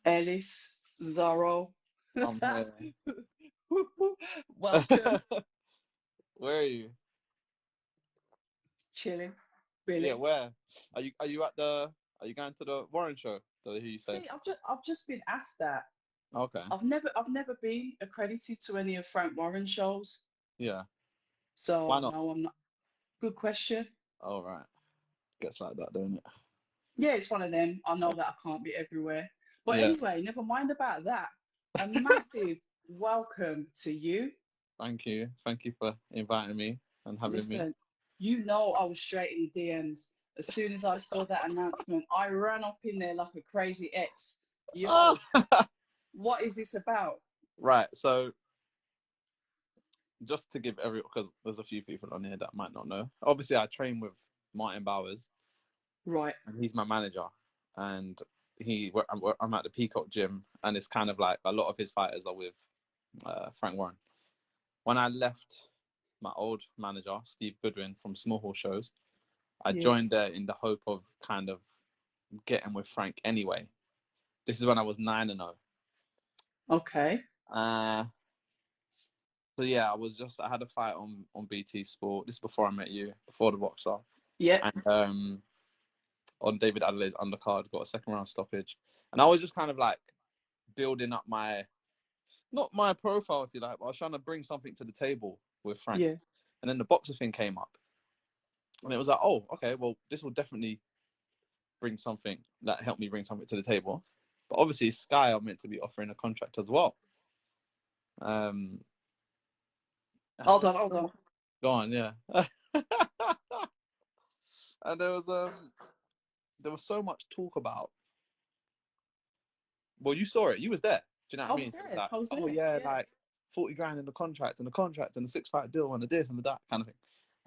Ellis, Zorro. I'm here. Welcome. Where are you? Chilling. Yeah, Billy. where? Are you at the are you going to the Warren show? Did I hear you say? See, I've just been asked that. Okay. I've never been accredited to any of Frank Warren shows. Yeah. Why So not? no, I'm not. Good question. All right. Gets like that, don't it? Yeah, it's one of them. I know that I can't be everywhere. But Yeah. anyway, never mind about that. A massive welcome to you. Thank you. Thank you for inviting me and having me. Listen, you know I was straight in the DMs. As soon as I saw that announcement, I ran up in there like a crazy ex. Ah! Yo, what is this about? Right. So just to give everyone, because there's a few people on here that might not know. Obviously, I train with Martin Bowers, Right. and he's my manager. And I'm at the Peacock Gym, and it's kind of like a lot of his fighters are with Frank Warren. When I left my old manager, Steve Goodwin, from Small Hall Shows, I Yeah. joined there in the hope of kind of getting with Frank anyway. This is when I was 9-0. Okay. Uh, so yeah, I had a fight on BT Sport. This is before I met you, before the Boxxer. Yeah. And on David Adelaide's undercard, got a second round stoppage. And I was just kind of like building up not my profile, if you like, but I was trying to bring something to the table with Frank. Yeah. And then the Boxxer thing came up. And it was like, oh, okay, well, this will definitely bring something, that helped me bring something to the table. But obviously, Sky are meant to be offering a contract as well. And there Hold on, was hold on. go on, yeah. And there was so much talk about. Well, you saw it. You was there. Do you know what I I was mean? So it's there. like, I was oh there. yeah, Yeah. like 40 grand in the contract and a 6-fight deal and a this and a that kind of thing.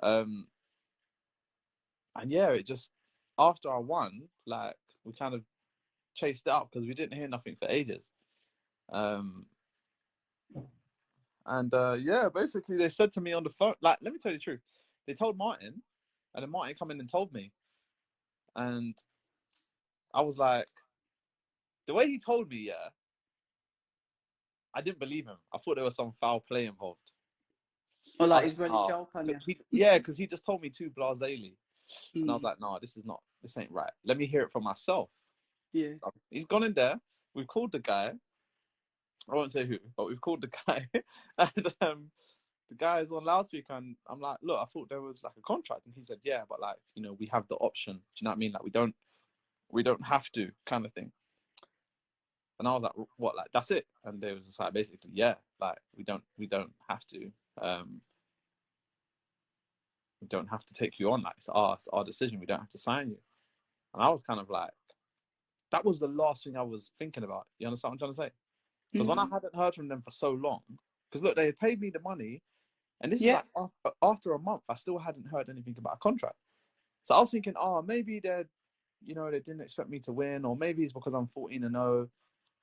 Um, and yeah, it just after I won, like we kind of chased it up because we didn't hear nothing for ages. Um, and yeah, basically they said to me on the phone, like, let me tell you the truth. They told Martin, and then Martin come in and told me, and I was like, the way he told me, yeah, I didn't believe him. I thought there was some foul play involved. Or I like was he's like, running a oh, joke on you. yeah, because he just told me too blasely, and I was Mm. like, no, this ain't right. Let me hear it for myself. Yeah. So he's gone in there. We've called the guy. I won't say who, but we've called the guy, and the guy is on loudspeaker, and I'm like, look, I thought there was like a contract, and he said, yeah, but like, we have the option. Do you know what I mean? Like, we don't have to, kind of thing. And I was like, what? Like, that's it? And they was just like, basically, yeah, like we don't have to. We don't have to take you on. Like, it's our decision. We don't have to sign you. And I was kind of like, that was the last thing I was thinking about. You understand what I'm trying to say? Because when I Hmm. hadn't heard from them for so long, because look, they had paid me the money, and this is Yeah. like after a month, I still hadn't heard anything about a contract. So I was thinking, oh, maybe they didn't expect me to win, or maybe it's because I'm 14-0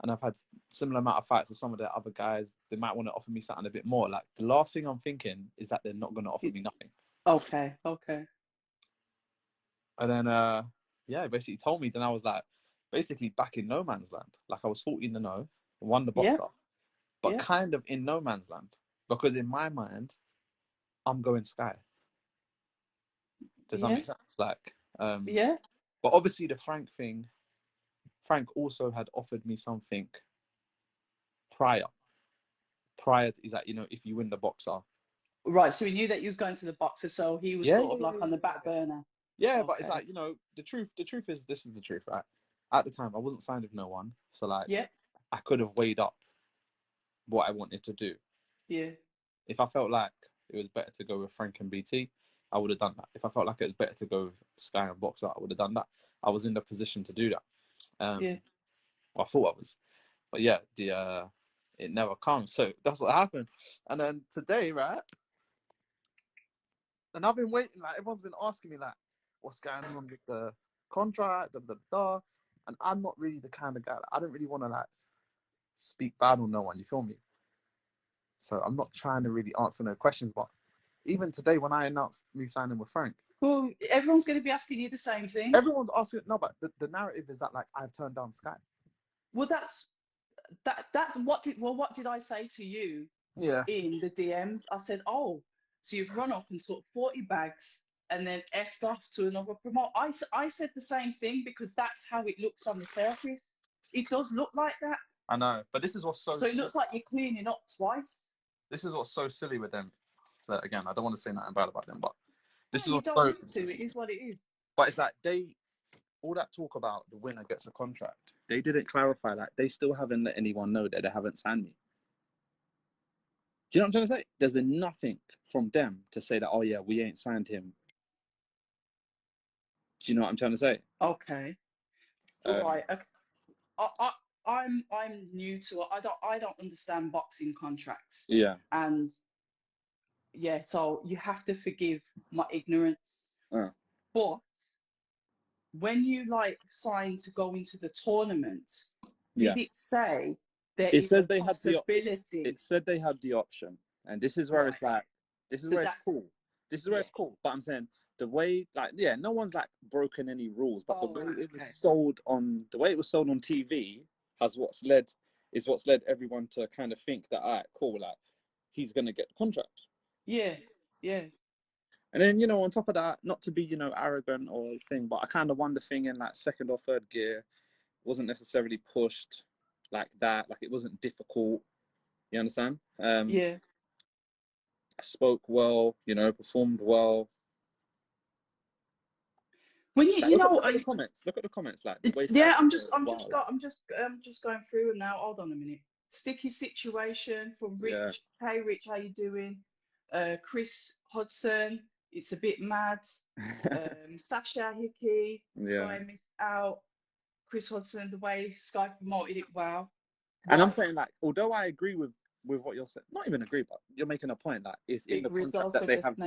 and I've had similar amount of fights as some of the other guys. They might want to offer me something a bit more. Like, the last thing I'm thinking is that they're not going to offer me nothing. Okay. Okay. And then, yeah, basically told me. Then I was like, basically back in no man's land. Like, I was 14-0, won the Yeah. Boxxer, but Yeah. kind of in no man's land, because in my mind, I'm going Sky. Does that Yeah. make sense? Like, Yeah. but obviously the Frank thing. Frank also had offered me something prior. Prior to, is that, if you win the Boxxer. Right. So he knew that he was going to the boxer, so he was Yeah, sort yeah, of yeah, like on the yeah, back yeah. burner. Yeah, but it's Okay. like, the truth is, this is the truth, right? At the time, I wasn't signed with no one, so like, Yeah. I could have weighed up what I wanted to do. Yeah. If I felt like it was better to go with Frank and BT, I would have done that. If I felt like it was better to go with Sky and Boxxer, I would have done that. I was in the position to do that. Yeah. Well, I thought I was, but yeah, it never comes. So that's what happened. And then today, right? And I've been waiting. Like, everyone's been asking me, like, what's going on with the contract, da da da. And I'm not really the kind of guy. Like, I don't really want to like speak bad on no one. You feel me? So I'm not trying to really answer no questions. But even today, when I announced me signing with Frank, Well, everyone's going to be asking you the same thing. Everyone's asking. No, but the narrative is that like I've turned down Sky. Well, what did I say to you Yeah. in the DMs? I said, oh, so you've run off and took 40 bags and then effed off to another promote. I said the same thing because that's how it looks on the surface. It does look like that. I know, but this is what's so. So it looks like you're cleaning up twice. This is what's so silly with them. But again, I don't want to say nothing bad about them, but this is You what's don't so. have to. It is what it is. But it's like all that talk about the winner gets a contract. They didn't clarify that. They still haven't let anyone know that they haven't signed me. Do you know what I'm trying to say? There's been nothing from them to say that, oh yeah, we ain't signed him. Do you know what I'm trying to say? Okay. All right. Okay. I'm new to it. I don't understand boxing contracts. Yeah. And yeah, so you have to forgive my ignorance. But when you like signed to go into the tournament, did it say there is a possibility? It said they had the option, and this is where it's like, this is where it's cool. This is where it's cool. But I'm saying the way, like, yeah, no one's like broken any rules, but the way it was sold on, the way it was sold on TV is what's led everyone to kind of think that, all right, cool, like he's gonna get the contract. Yeah, yeah. And then, you know, on top of that, not to be, you know, arrogant or thing, but I kind of won the thing in like second or third gear. Wasn't necessarily pushed like that. Like it wasn't difficult. You understand? Yeah. I spoke well, you know, performed well. When like, look at the comments. Look at the comments. Like the way I'm just going through them now. Hold on a minute. Sticky situation from Rich. Yeah. Hey Rich, how you doing? Chris Hudson, it's a bit mad. Sasha Hickey, Sky missed out. Chris Hudson, the way Sky promoted it, wow. And I'm saying, like, although I agree with what you're saying, not even agree, but you're making a point that it's in the contract that they have.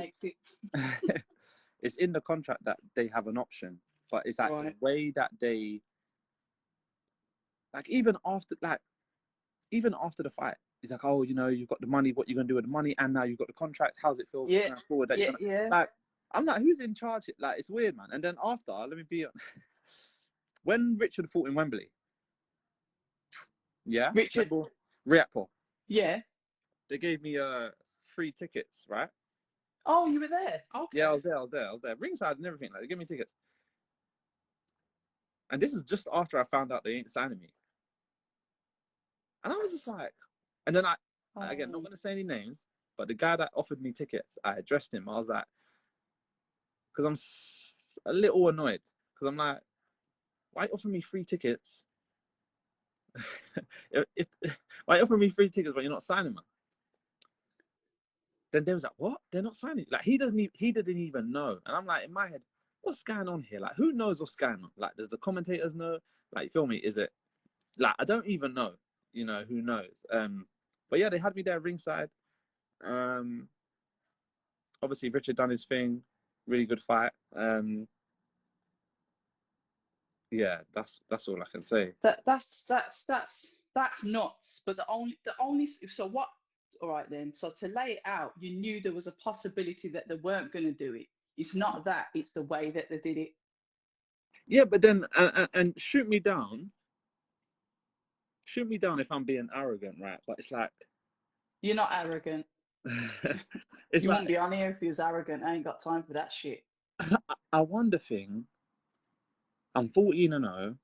It's in the contract that they have an option, but it's like the way that they, like, even after the fight, it's like, oh, you know, you've got the money. What you gonna do with the money? And now you've got the contract. How's it feel going forward? Like, I'm like, who's in charge? Like, it's weird, man. And then after, let me be when Richard fought in Wembley. Yeah, Richard Riakpo. Yeah, they gave me free tickets, right? Oh, you were there. Okay. Yeah, I was there, ringside and everything. Like, they gave me tickets. And this is just after I found out they ain't signing me. And I was just like, and then again, not gonna say any names, but the guy that offered me tickets, I addressed him. I was like, because I'm a little annoyed, because I'm like, why offer me free tickets? Why offer me free tickets but you're not signing, man? Then they was like, what? They're not signing. Like, he didn't even know. And I'm like, in my head, what's going on here? Like, who knows what's going on? Like, does the commentators know? Like, you feel me? Is it like, I don't even know, you know, who knows? But yeah, they had me there ringside. Obviously Richard done his thing, really good fight. Yeah, that's all I can say. That's nuts. But the only so what? All right then. So to lay it out, you knew there was a possibility that they weren't going to do it. It's not that; it's the way that they did it. Yeah, but then and shoot me down if I'm being arrogant, right? But it's like, you're not arrogant. It's you wouldn't be on here if you was arrogant. I ain't got time for that shit. I wonder thing. I'm 14-0.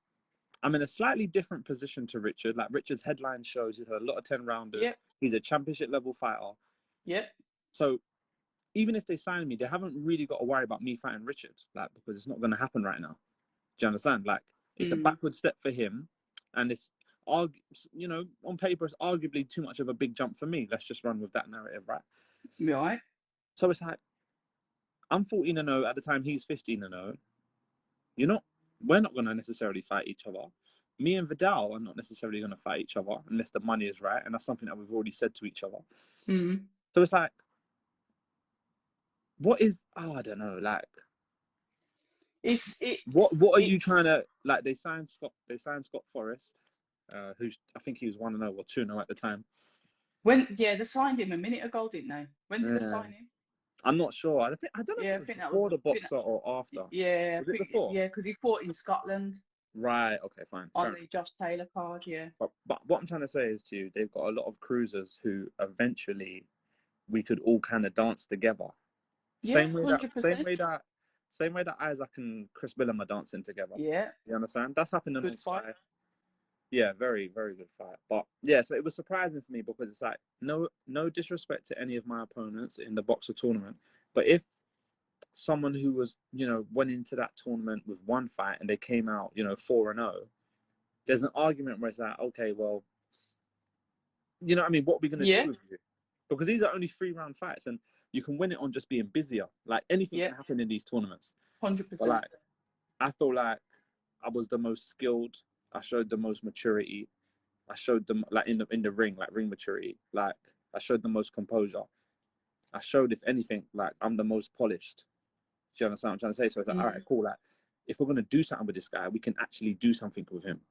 I'm in a slightly different position to Richard. Like, Richard's headline shows he's had a lot of 10-rounders. Yep. He's a championship level fighter. Yep. So even if they sign me, they haven't really got to worry about me fighting Richard, like, because it's not going to happen right now. Do you understand? Like, it's a backward step for him, and it's, you know, on paper, it's arguably too much of a big jump for me. Let's just run with that narrative, right? Right. So it's like, I'm 14-0 at the time he's 15-0. We're not going to necessarily fight each other. Me and Vidal are not necessarily going to fight each other unless the money is right, and that's something that we've already said to each other. So it's like, what is? I don't know. Like, what are you trying to, like? They signed Scott Forrest, who's, I think he was 1-0 or 2-0 at the time. They signed him a minute ago, didn't they? When did they sign him? I'm not sure. I don't know if Yeah, it I was think that was. before the Boxxer or after. Yeah, Was I it think before? yeah, because he fought in Scotland. Right. Okay. Fine. On the Josh Taylor card. Yeah. But what I'm trying to say is to you, they've got a lot of cruisers who eventually we could all kind of dance together. Yeah, Same way that, 100%. same way that Isaac and Chris Billum are dancing together. Yeah. You understand? That's happening Good on fight. Sky. Yeah, very, very good fight. But yeah, so it was surprising for me because it's like no disrespect to any of my opponents in the Boxxer tournament, but if someone who was, went into that tournament with one fight and they came out, 4-0, there's an argument where it's like, okay, well, you know what I mean? What are we going to do with you? Because these are only 3-round fights and you can win it on just being busier. Like anything can happen in these tournaments. 100%. But like, I feel like I was the most skilled. I showed the most maturity. I showed them like in the ring, like ring maturity. Like I showed the most composure. I showed, if anything, like I'm the most polished. Do you understand what I'm trying to say? So it's like, all right, cool. Like if we're gonna do something with this guy, we can actually do something with him.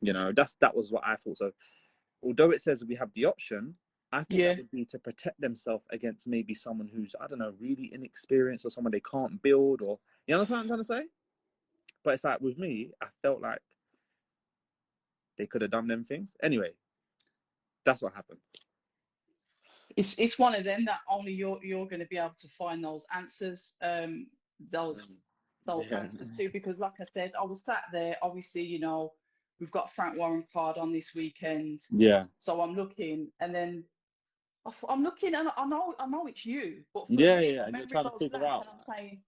That was what I thought. So although it says we have the option, I thought that would be to protect themselves against maybe someone who's, I don't know, really inexperienced or someone they can't build, or you understand what I'm trying to say? But it's like with me, I felt like they could have done them things. Anyway, that's what happened. It's one of them that only you're going to be able to find those answers. Those answers too, because like I said, I was sat there. Obviously, we've got Frank Warren card on this weekend. Yeah. So I'm looking, and then I'm looking, and I know it's you, but for me, my and you're memory trying to goes figure blank, out. and I'm saying,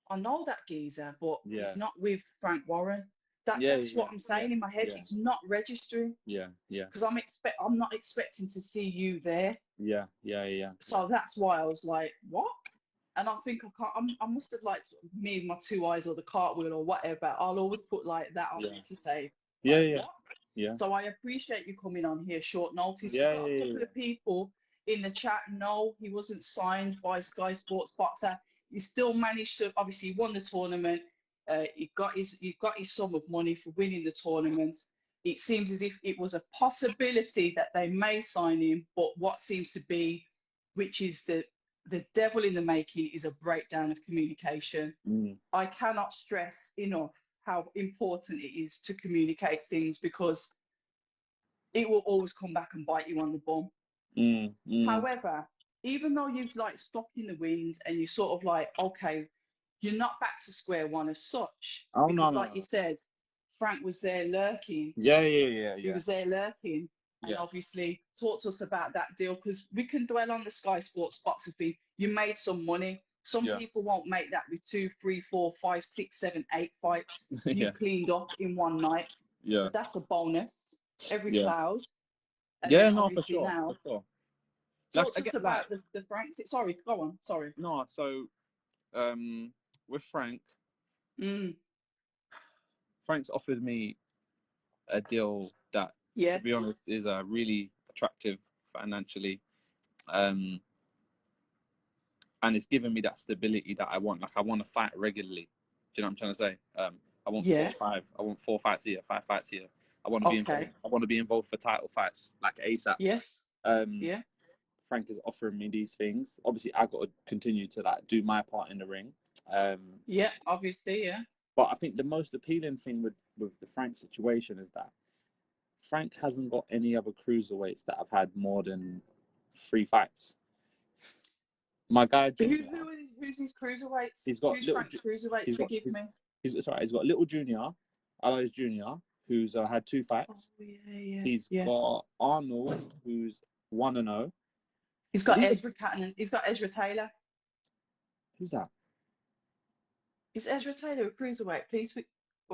I know that geezer, but Yeah. it's not with Frank Warren. That's what I'm saying in my head. It's not registering. Yeah. Because I'm not expecting to see you there. Yeah. So that's why I was like, what? And I think I must have liked me with my two eyes or the cartwheel or whatever. I'll always put like that on there to say, what? Yeah. So I appreciate you coming on here short notice. Yeah, We've got a couple of people in the chat. No, he wasn't signed by Skysports Boxxer. He still managed to, obviously, he won the tournament. He got his sum of money for winning the tournament. It seems as if it was a possibility that they may sign him, but what seems to be, which is the devil in the making, is a breakdown of communication. I cannot stress enough how important it is to communicate things, because it will always come back and bite you on the bum. However, even though you've like stopped in the wind and you sort of like, okay, you're not back to square one as such. Because like you said, Frank was there lurking. Yeah. He was there lurking. And obviously talk to us about that deal, because we can dwell on the Skysports Boxxer thing. You made some money. Some people won't make that with 2, 3, 4, 5, 6, 7, 8 fights. You cleaned up in one night. Yeah. So that's a bonus. Every cloud. And Yeah, then no, obviously for sure. now, For sure. talk to us about the Franks. Sorry, go on. Sorry. No, so with Frank, Frank's offered me a deal that, to be honest, is really attractive financially, and it's given me that stability that I want. Like I want to fight regularly. Do you know what I'm trying to say? I want 4 or 5. I want 4 fights here, 5 fights here. I want to be involved. I want to be involved for title fights, like ASAP. Yes. Frank is offering me these things. Obviously, I got to continue to like do my part in the ring. Obviously. But I think the most appealing thing with the Frank situation is that Frank hasn't got any other cruiserweights that have had more than 3 fights. My guy, who's his cruiserweights? Who's Frank's cruiserweights? Forgive me. He's sorry. He's got Little Junior, Ellis Junior, who's had 2 fights. He's got Arnold, who's 1-0. He's got Ezra Catton. He's got Ezra Taylor. Who's that? Is Ezra Taylor a cruiserweight? Please.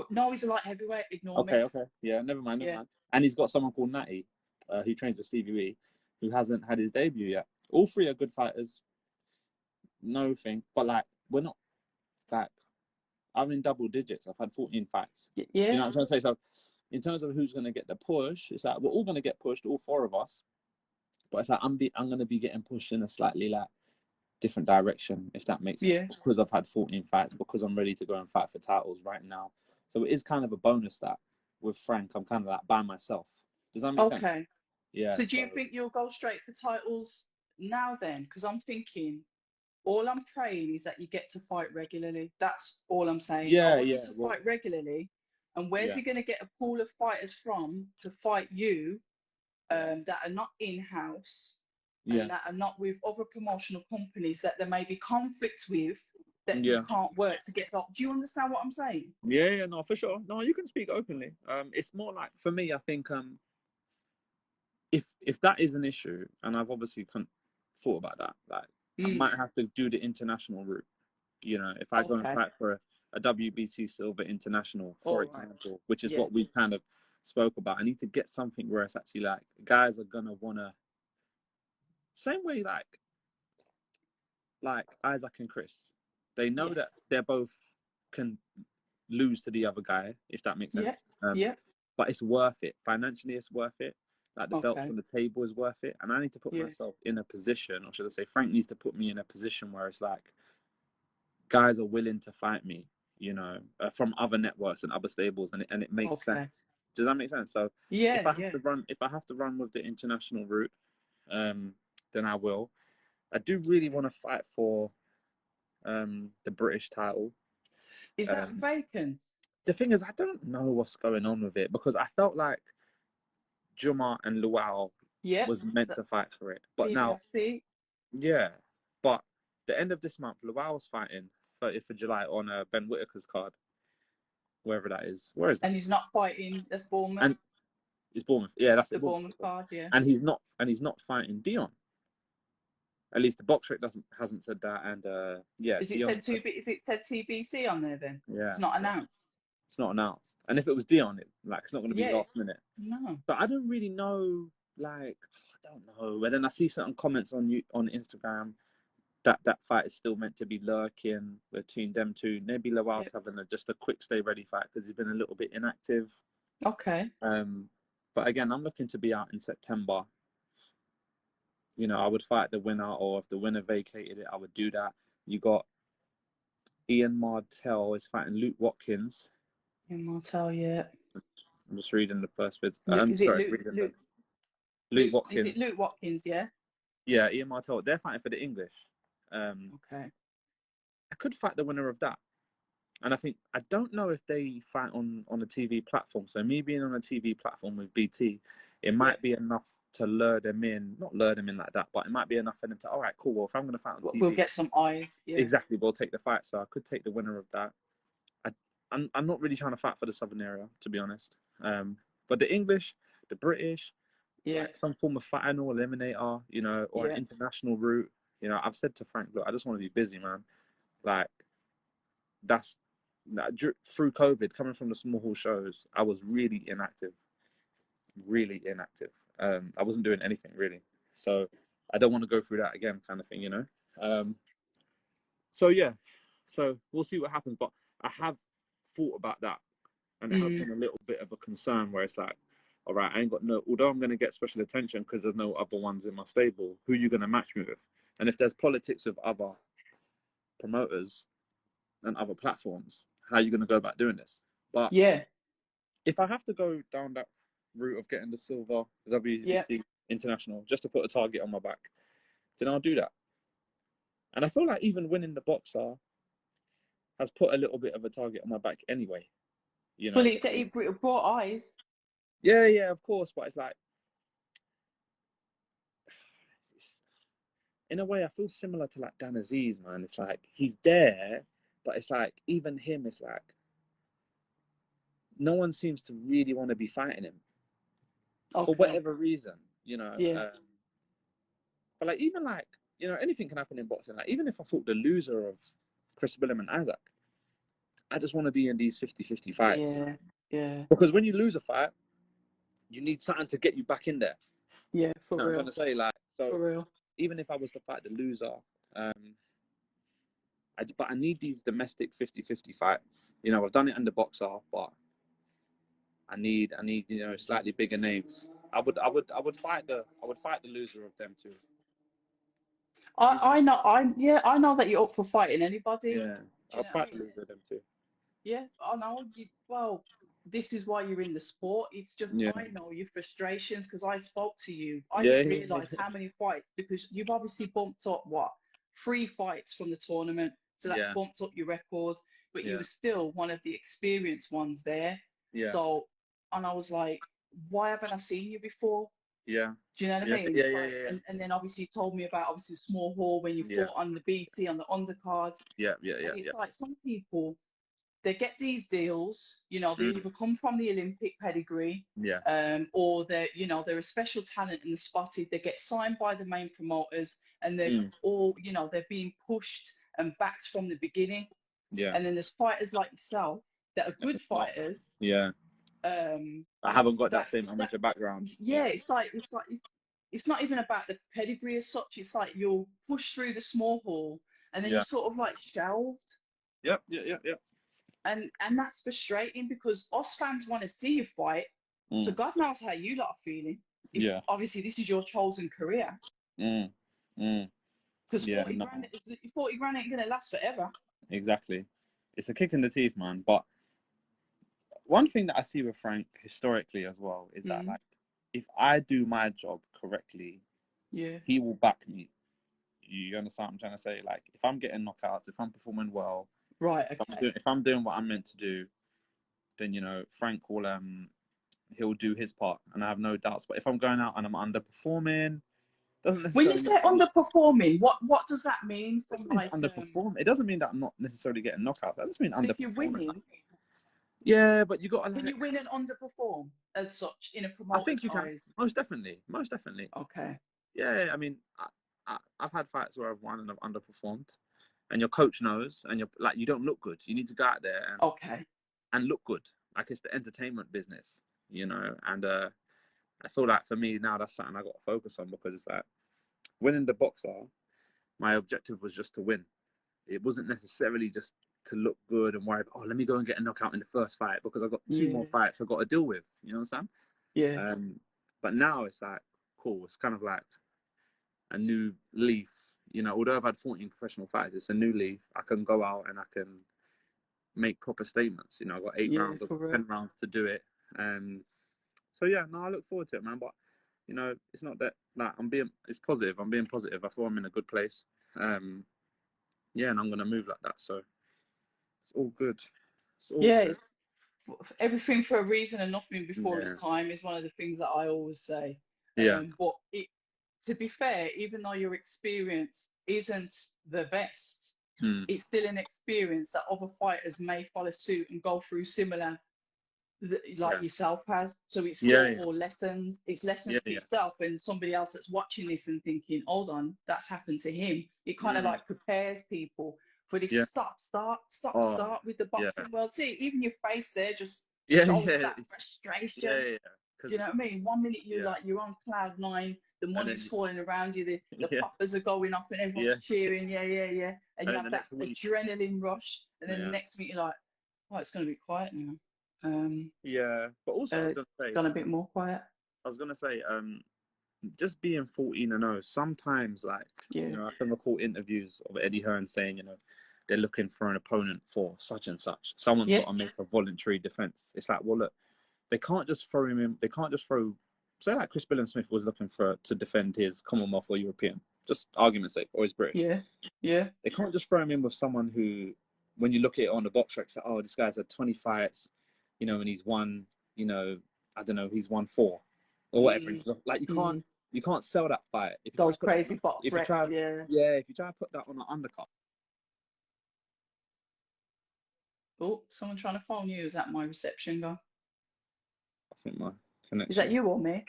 No, he's a light heavyweight. Ignore me. Okay. Yeah, never mind. And he's got someone called Natty, who trains with Stevie Wee, who hasn't had his debut yet. All 3 are good fighters. No thing. But like, we're not like, I'm in double digits. I've had 14 fights. Yeah. You know what I'm trying to say? So in terms of who's going to get the push, it's like we're all going to get pushed, all 4 of us. But it's like I'm going to be getting pushed in a slightly like different direction, if that makes sense. Because I've had 14 fights, because I'm ready to go and fight for titles right now. So it is kind of a bonus that with Frank, I'm kind of like by myself. Does that make sense? Okay. Yeah. So do you think you'll go straight for titles now then? Because I'm thinking All I'm praying is that you get to fight regularly. That's all I'm saying. I Yeah, want you yeah, to well, fight regularly. And where's yeah, he going to get a pool of fighters from to fight you, yeah, that are not in-house yeah, and that are not with other promotional companies that there may be conflicts with, that you yeah. can't work to get that? Do you understand what I'm saying? Yeah, yeah, no, for sure. No, you can speak openly. It's more like for me, I think if that is an issue, and I've obviously thought about that, like I Mm, might have to do the international route. You know, if I go and okay. fight for a WBC Silver International, for All right. example, which is Yeah. what we kind of spoke about, I need to get something where it's actually like guys are gonna wanna same way like Isaac and Chris. They know Yes. that they're both can lose to the other guy, if that makes Yeah. sense. Yeah. But it's worth it. Financially, it's worth it. Like the belts Okay. on the table is worth it. And I need to put Yeah. myself in a position, or should I say, Frank needs to put me in a position where it's like guys are willing to fight me, you know, from other networks and other stables, and it makes Okay. sense. Does that make sense? So Yeah. Yeah. if I have to run with the international route, then I will. I do really want to fight for the British title. Is that Um, vacant? the thing is, I don't know what's going on with it because I felt like Juma and Luau Yeah. was meant That to fight for it. But now, PBFC. yeah, but the end of this month, Luau was fighting 30th of July on Ben Whitaker's card, wherever that is. Where is that? And he's not fighting. That's Bournemouth. And it's Bournemouth. Yeah, that's The it. Bournemouth. Bournemouth card. Yeah. And he's not fighting Dion. At least the Boxxer hasn't said that. And yeah, Is it Dion. said Is it said TBC on there then? Yeah, It's not yeah, announced. it's not announced. And if it was Dion, it's not going to be Yeah. last minute. No. But I don't really know. Like, I don't know. But then I see certain comments on Instagram that fight is still meant to be lurking between them two. Maybe Lawal's Yep. having just a quick stay ready fight because he's been a little bit inactive. Okay. But again, I'm looking to be out in September. You know, I would fight the winner, or if the winner vacated it, I would do that. You got Ian Martell is fighting Luke Watkins. In Martel, yeah. I'm just reading the first bit. Is it Luke? Reading Luke? Luke Is Watkins. it Luke Watkins? Yeah. Yeah, Ian Martell. They're fighting for the English. Okay. I could fight the winner of that. And I don't know if they fight on a TV platform. So me being on a TV platform with BT, it might be enough to lure them in. Not lure them in like that, but it might be enough for them to, all right, cool. Well, if I'm going to fight on TV, We'll get some eyes. Yeah. exactly, we'll take the fight. So I could take the winner of that. I'm not really trying to fight for the Southern area, to be honest. But the English, the British, like some form of final eliminator, you know, or an international route. You know, I've said to Frank, look, I just want to be busy, man. Like, through COVID, coming from the small hall shows, I was really inactive. I wasn't doing anything really, so I don't want to go through that again, kind of thing, you know. So yeah, so we'll see what happens. But I have thought about that, and it has been a little bit of a concern where it's like, all right, I ain't got no. Although I'm going to get special attention because there's no other ones in my stable. Who are you going to match me with? And if there's politics of other promoters and other platforms, how are you going to go about doing this? But if I have to go down that route of getting the silver WBC international just to put a target on my back, then I'll do that. And I feel like even winning the Boxxer has put a little bit of a target on my back anyway. You know. Well, it brought eyes. Yeah, yeah, of course, but it's like, in a way, I feel similar to like Dan Aziz, man. It's like he's there, but it's like even him, it's like no one seems to really want to be fighting him for whatever reason, you know. But like even like, you know, anything can happen in boxing. Like even if I fought the loser of Chris Billam and Isaac, I just want to be in these 50-50 fights. Yeah, yeah. Because when you lose a fight, you need something to get you back in there. Yeah, for real. I'm gonna say like so. For real. Even if I was to fight the loser, but I need these domestic 50-50 fights. You know, I've done it under Boxxer, but I need you know slightly bigger names. I would fight the loser of them too. I know that you're up for fighting anybody. Yeah, I'll fight the loser of them too. Yeah, I know. Well, this is why you're in the sport. It's just I know your frustrations because I spoke to you. I didn't realise how many fights because you've obviously bumped up 3 fights from the tournament, so that bumped up your record, but you were still one of the experienced ones there. So, and I was like, why haven't I seen you before? Do you know what I mean? And then obviously you told me about obviously small hall when you fought on the BT on the undercard. And it's like some people, they get these deals, you know, they either come from the Olympic pedigree, or they're, you know, they're a special talent in the spotted. They get signed by the main promoters, and they're all, you know, they're being pushed and backed from the beginning. And then there's fighters like yourself that are good fighters. I haven't got that same amateur background. It's not even about the pedigree as such. It's like you're pushed through the small hall, and then you're sort of like shelved. And that's frustrating, because us fans want to see you fight. So God knows how you lot are feeling. Obviously, this is your chosen career. Because 40 grand ain't going to last forever. Exactly. It's a kick in the teeth, man. But one thing that I see with Frank historically as well is that, like, if I do my job correctly, he will back me. You understand what I'm trying to say? Like, if I'm getting knockouts, if I'm performing well, if I'm doing what I'm meant to do, then, you know, Frank will he'll do his part, and I have no doubts. But if I'm going out and I'm underperforming, doesn't necessarily. When you say underperforming, what does that mean? From like underperform, it doesn't mean that I'm not necessarily getting knockouts. That just means underperforming. If you're winning, yeah, but you got to. Can you win and underperform as such in a promoter's I think you can. eyes? Most definitely. Okay. Yeah, I mean, I've had fights where I've won and I've underperformed, and your coach knows, and you're like, you don't look good. You need to go out there and look good. Like, it's the entertainment business, you know. And I feel like for me now, that's something I got to focus on, because it's like winning the Boxxer. My objective was just to win. It wasn't necessarily just to look good and worry about, oh, let me go and get a knockout in the first fight, because I've got 2 more fights I've got to deal with. You know what I'm saying? But now it's like, cool. It's kind of like a new leaf. You know, although I've had 14 professional fights, it's a new leaf. I can go out and I can make proper statements. You know, I've got 8 rounds or 10 rounds to do it. So yeah, no, I look forward to it, man. But you know, it's not that like it's positive. I'm being positive. I feel I'm in a good place. Yeah, and I'm gonna move like that. So it's all good. It's all good. It's everything for a reason and nothing before its time is one of the things that I always say. But to be fair, even though your experience isn't the best, it's still an experience that other fighters may follow suit and go through similar, like yourself has. So it's still more lessons. It's lessons for yourself and somebody else that's watching this and thinking, hold on, that's happened to him. It kind of like prepares people for this start with the boxing world. See, even your face there just shows that frustration. Do you know what I mean? 1 minute you're like, you're on cloud 9, the money's falling around you, the poppers are going off and everyone's cheering, and you have that adrenaline rush, and then the next minute you're like, oh, it's going to be quiet now. But also I was gonna say, gone a bit more quiet. I was gonna say, just being 14-0, sometimes, like, you know, I can recall interviews of Eddie Hearn saying, you know, they're looking for an opponent for such and such. Someone's got to make a voluntary defense. It's like, well, look, they can't just throw him in. They can't just throw. Say like Chris Billam-Smith was looking to defend his Commonwealth or European, just argument's sake, or his British. They can't just throw him in with someone who, when you look at it on the box track, say, oh, this guy's had 20 fights, you know, and he's won, you know, I don't know, he's won 4 or whatever. Like, you can't sell that fight. If those crazy box if you try, if you try to put that on an undercut. Oh, someone trying to phone you. Is that my reception guy? I think my connection. Is that you or me?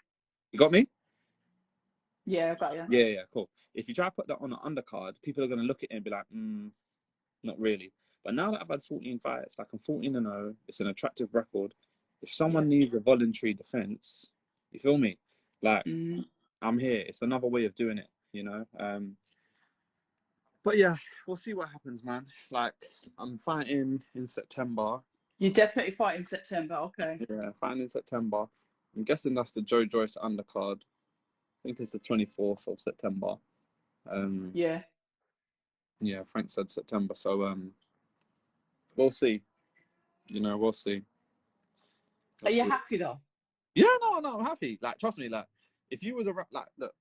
You got me? Yeah, I got you. Yeah, cool. If you try to put that on an undercard, people are going to look at it and be like, not really. But now that I've had 14 fights, like I'm 14-0, it's an attractive record. If someone needs a voluntary defense, you feel me? Like, I'm here. It's another way of doing it, you know? But yeah, we'll see what happens, man. Like, I'm fighting in September. You definitely fight in September, okay. Yeah, fighting in September. I'm guessing that's the Joe Joyce undercard. I think it's the 24th of September. Yeah, Frank said September, so we'll see. You know, we'll see. Are you happy though? Yeah, no, I'm happy. Like, trust me, like, if you was a like, look,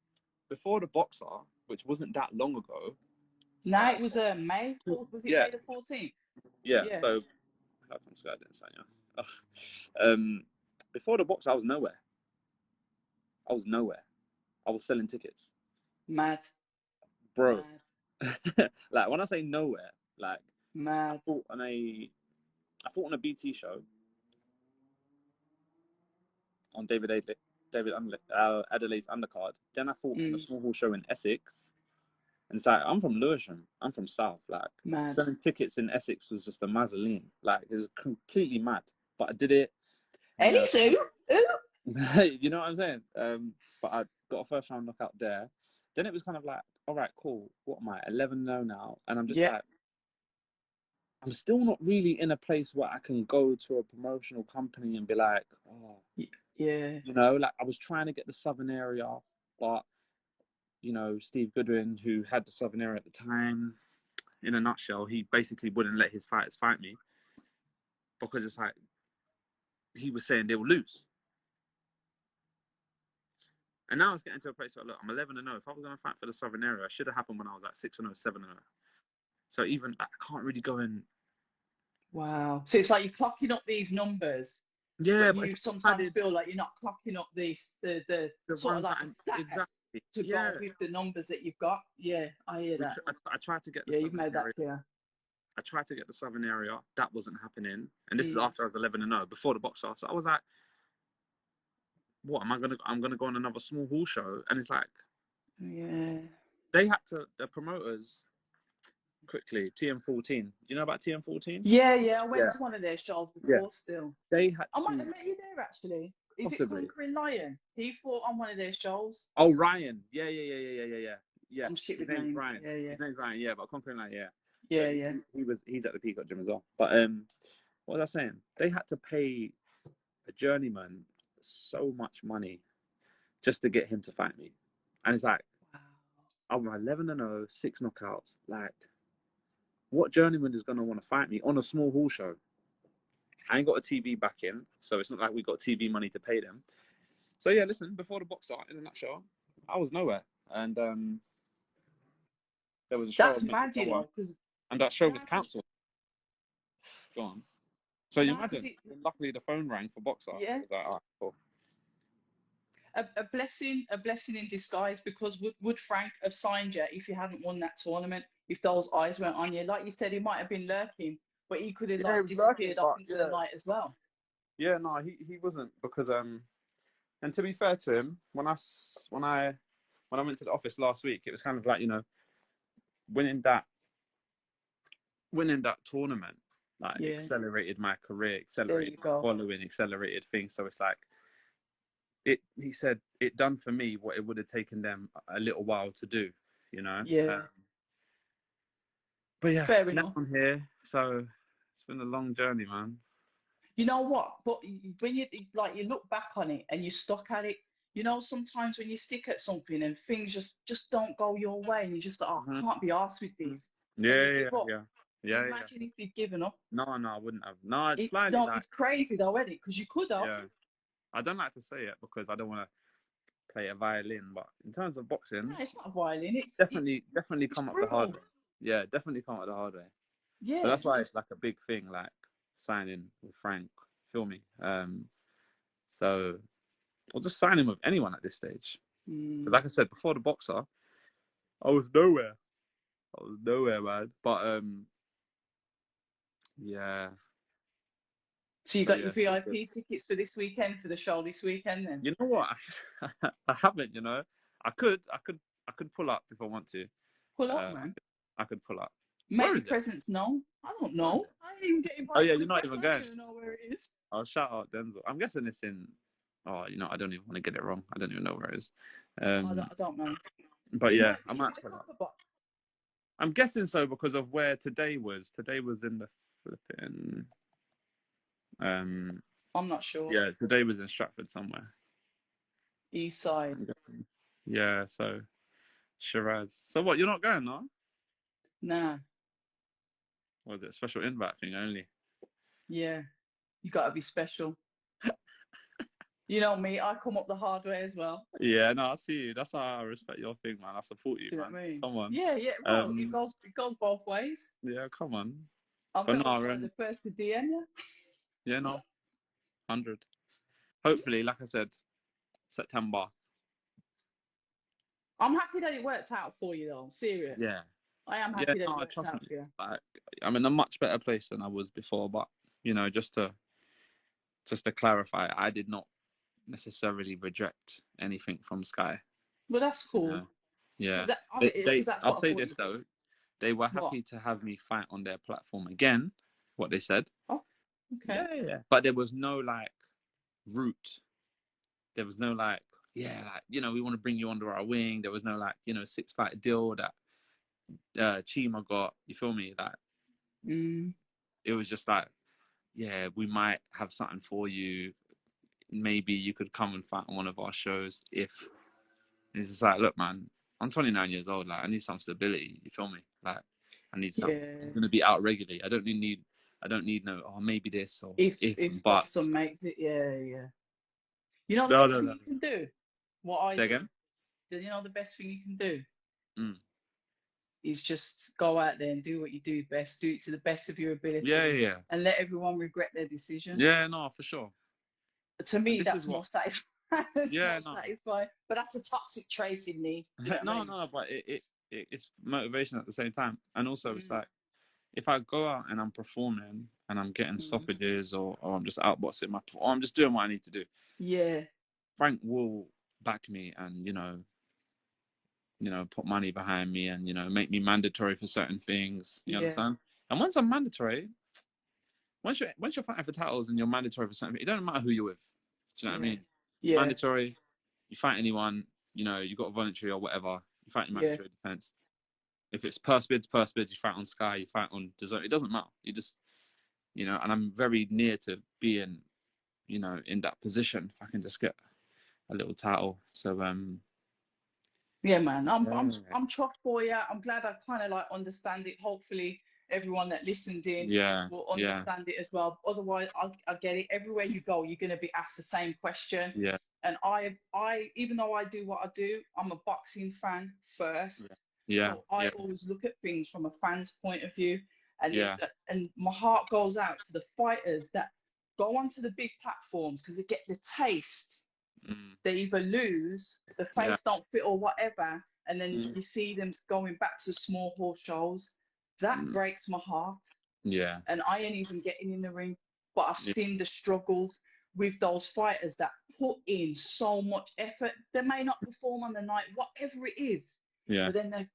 before the Boxxer, which wasn't that long ago, No, it was May. Was it May the 14th? Yeah. So how come I didn't sign you? Before the box, I was nowhere. I was selling tickets. Mad. Bro. Mad. Like when I say nowhere, like mad. I fought on a BT show on Adelaide's undercard. Then I fought on a small hall show in Essex. And it's like, I'm from Lewisham. I'm from South. Like, selling tickets in Essex was just a mazzoline. Like, it was completely mad. But I did it. Ellis, who? You know what I'm saying? But I got a first round knockout there. Then it was kind of like, all right, cool. What am I? 11-0 now. And I'm just like, I'm still not really in a place where I can go to a promotional company and be like, oh, yeah. You know, like I was trying to get the Southern area, but you know, Steve Goodwin, who had the Southern area at the time, in a nutshell, he basically wouldn't let his fighters fight me because it's like he was saying they will lose. And now it's getting to a place where, look, I'm 11-0. If I was going to fight for the Southern area, it should have happened when I was like 6-0, 7-0. So even I can't really go in. Wow. So it's like you're clocking up these numbers. Yeah, but you sometimes feel like you're not clocking up the sort of like stats to go with the numbers that you've got. Yeah, I hear that. I tried to get the you've made that clear. I tried to get the Southern area. That wasn't happening. And this is after I was 11-0, before the Boxxer. So I was like, what am I gonna? I'm gonna go on another small hall show, and it's like, they had to. The promoters quickly TM14. You know about TM14? Yeah, I went to one of their shows before. Still, they had. I might have met you there actually. Is possibly. It Conquering Lion? He fought on one of their shows. Oh, Ryan. Yeah. I'm shit with names. Ryan. Yeah. His name's Ryan. Yeah, but Conquering Lion. Yeah. He's at the Peacock Gym as well. But what was I saying? They had to pay a journeyman so much money just to get him to fight me, and it's like, wow. I'm 11-0, 6 knockouts. Like, what journeyman is gonna want to fight me on a small hall show? I ain't got a TV back in, so it's not like we got TV money to pay them. So yeah, listen, before the Boxxer, in a nutshell, I was nowhere, and there was a show. That's mad, you know, and that show was cancelled. Go on. So you imagine, luckily the phone rang for Boxxer. Yeah. It was like, all right, cool. A blessing in disguise, because would Frank have signed you if you hadn't won that tournament? If those eyes weren't on you, like you said, he might have been lurking, but he could have disappeared up into the night as well. Yeah, no, he wasn't, because and to be fair to him, when I went to the office last week, it was kind of like, you know, winning that tournament, like accelerated my career, accelerated my following, accelerated things. So it's like, he said it done for me what it would have taken them a little while to do, you know. Yeah. But yeah, fair enough. Now I'm here, so it's been a long journey, man. You know what? But when you look back on it and you're stuck at it, you know, sometimes when you stick at something and things just don't go your way, and you just like, I can't be arsed with this. Yeah. Imagine if you'd given up. No, I wouldn't have. No, it's crazy though, isn't it? Because you could have. Yeah. I don't like to say it because I don't want to play a violin, but in terms of boxing, no, it's not a violin. It's definitely come up the hard way. Yeah, definitely come up the hard way. Yeah. So that's why it's like a big thing, like signing with Frank. Feel me? So I'll just sign him with anyone at this stage. Because like I said, before the Boxxer, I was nowhere, man. But yeah. So you got your VIP tickets for this weekend, for the show this weekend, then? You know what? I haven't. You know, I could pull up if I want to. Pull up, man. I could pull up. Make your presence known. I don't know. I didn't even get invited. Oh yeah, you're not even going. I don't even know where it is. I'll shout out Denzel. I'm guessing it's in. Oh, you know, I don't even want to get it wrong. I don't even know where it is. I don't know. But yeah, I might pull up. I'm guessing so because of where today was. Today was in the flipping. I'm not sure. Yeah, today was in Stratford somewhere. East side. Yeah, so Shiraz. So what? You're not going, no? Nah. Was it a special invite thing only? Yeah, you gotta be special. You know me, I come up the hard way as well. Yeah, no, I see you. That's why I respect your thing, man. I support you, Do you know man. what I mean? Come on. Yeah, yeah. Well, it goes both ways. Yeah, come on. I'll But be no, the first to DM you. yeah, no, 100. Hopefully, like I said, September. I'm happy that it worked out for you, though. Serious. Yeah. I am Yeah, happy that it no, worked trust out me. for you. Like, I'm in a much better place than I was before. But you know, just to clarify, I did not necessarily reject anything from Sky. Well, that's cool. Yeah. Because that's I'll what I say thought this you though, did. they were What? happy to have me fight on their platform again. What they said. Oh, okay. Yeah. But there was no like route. There was no like, yeah, like, you know, we want to bring you under our wing. There was no like, you know, 6-fight deal that Chima got. You feel me? Like, it was just like, yeah, we might have something for you. Maybe you could come and fight on one of our shows if. And it's just like, look, man, I'm 29 years old. Like, I need some stability. You feel me? Like, I need something. It's gonna be out regularly. I don't need no. Oh, maybe this or If but. Boxxer makes it, yeah. You know the No, best thing you can do. What I Say do. again? Do you know the best thing you can do? Is just go out there and do what you do best. Do it to the best of your ability. Yeah. And let everyone regret their decision. Yeah, no, for sure. To me, that's more satisfying. Satisfying. But that's a toxic trait in me. You know what I mean? No, but it's motivation at the same time. And also, it's like, if I go out and I'm performing and I'm getting stoppages or I'm just outboxing or I'm just doing what I need to do. Yeah. Frank will back me and, you know, put money behind me and, you know, make me mandatory for certain things. You understand? And once I'm mandatory, once you're fighting for titles and you're mandatory for something, it doesn't matter who you're with. Do you know what I mean? Yeah. Mandatory, you fight anyone, you know, you got a voluntary or whatever, you fight in mandatory defense. If it's purse bid, you fight on Sky, you fight on Zorro. It doesn't matter. You just, you know, and I'm very near to being, you know, in that position. If I can just get a little title. So, yeah, man, I'm chuffed for you. I'm glad I kind of like understand it. Hopefully, everyone that listened in will understand it as well. Otherwise, I get it. Everywhere you go, you're going to be asked the same question. Yeah. And I even though I do what I do, I'm a boxing fan first. Yeah. So I always look at things from a fan's point of view, and my heart goes out to the fighters that go onto the big platforms because they get the taste. They either lose, the face don't fit or whatever, and then you see them going back to small hall shows. That breaks my heart. Yeah. And I ain't even getting in the ring, but I've seen the struggles with those fighters that put in so much effort. They may not perform on the night, whatever it is. Yeah. But then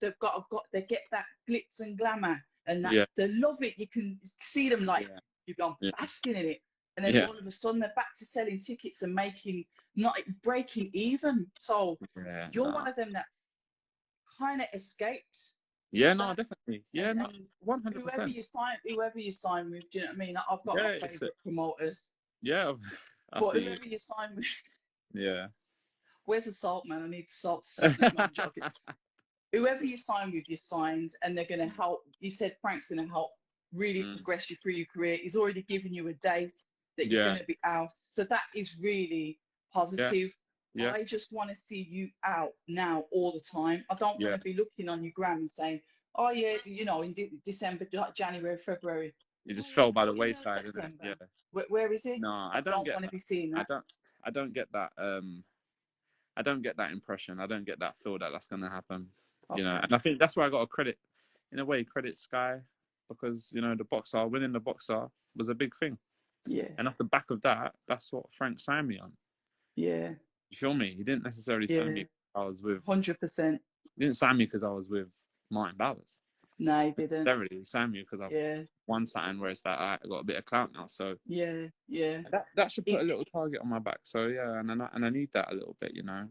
they get that glitz and glamour, and that they love it. You can see them like you've gone basking in it. And then all of a sudden they're back to selling tickets and not breaking even. So you're one of them that's kind of escaped. Yeah, no, definitely. Yeah, no, 100%. Whoever you sign with, do you know what I mean? I've got my favourite promoters. Yeah, but whoever you sign with. Yeah. Where's the salt, man? I need salt. I'm joking. Whoever you sign with, you signed, and they're going to help. You said Frank's going to help really progress you through your career. He's already given you a date that you're going to be out. So that is really positive. Yeah. I just want to see you out now all the time. I don't want to be looking on your gram and saying, oh, yeah, you know, in December, January, February. You just fell by the wayside, isn't it? Yeah. Where is he? No, I don't want to be seeing that. I don't get that. I don't get that impression. I don't get that feel that that's going to happen. You know, and I think that's why I got a credit Sky, because, you know, winning the Boxxer was a big thing. Yeah. And off the back of that, that's what Frank signed me on. Yeah. You feel me? He didn't necessarily sign me because I was with... 100%. He didn't sign me because I was with Martin Bowers. No, he didn't. He signed me because I've won something where it's like, I got a bit of clout now. So yeah. That should put a little target on my back. So yeah, and I need that a little bit, you know.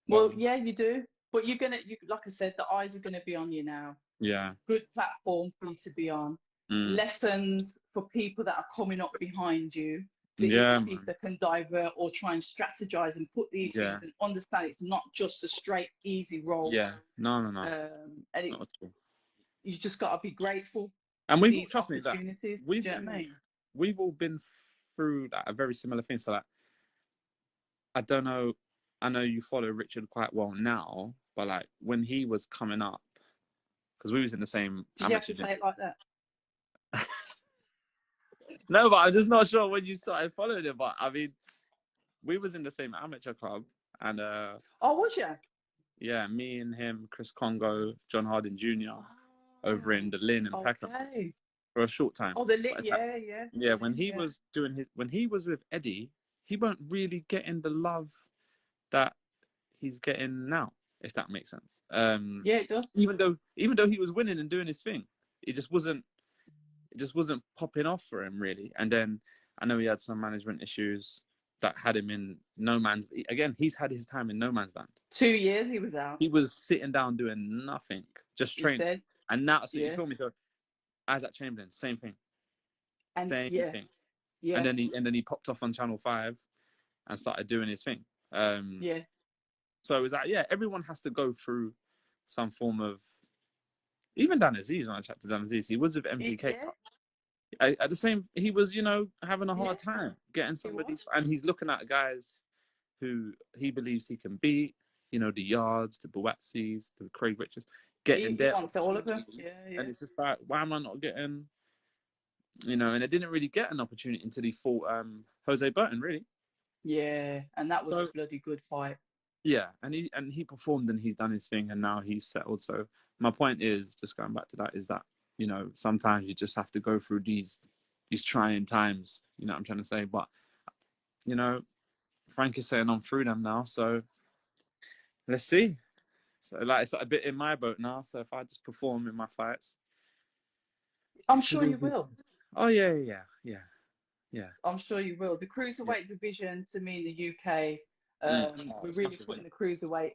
Well, yeah, you do. But like I said, the eyes are gonna be on you now. Yeah. Good platform for you to be on. Lessons for people that are coming up behind you to see if they can divert or try and strategize and put these things and understand it's not just a straight, easy roll. Yeah. No. And you just got to be grateful. And trust me, opportunities. we've all been through like, a very similar thing. So like, I don't know. I know you follow Richard quite well now, but like when he was coming up, because we was in the same. Did you have to say it like that? No, but I'm just not sure when you started following him. But I mean, we was in the same amateur club, and oh, was you? Yeah, me and him, Chris Congo, John Harding Jr. over in the Lynn and Peckham for a short time. Oh, the Lynn, yeah. Yeah, when he was when he was with Eddie, he weren't really getting the love that he's getting now, if that makes sense. Yeah, it does. Even though he was winning and doing his thing, it just wasn't popping off for him really. And then I know he had some management issues that had him in no man's. Again, he's had his time in no man's land. 2 years he was out. He was sitting down doing nothing, just training. And now, so you feel me? So Isaac Chamberlain, same thing. And same thing. Yeah. And then he popped off on Channel 5 and started doing his thing. So it was like, yeah, everyone has to go through some form of. Even Dan Aziz, when I chat to Dan Aziz, he was with MTK. At the same, he was, having a hard time getting somebody, and he's looking at guys who he believes he can beat. The Yards, the Boatsies, the Craig Richards, getting there. He wants all of them. Yeah. And it's just like, why am I not getting? And they didn't really get an opportunity until he fought Jose Burton, really. Yeah, and that was a bloody good fight. Yeah, and he performed and he's done his thing and now he's settled. So my point is, just going back to that, is that sometimes you just have to go through these trying times. You know what I'm trying to say? But Frank is saying I'm through them now, so let's see. So like it's a bit in my boat now. So if I just perform in my fights, I'm sure you will. Oh yeah. I'm sure you will. The cruiserweight division, to me, in the UK, we're really putting the cruiserweight,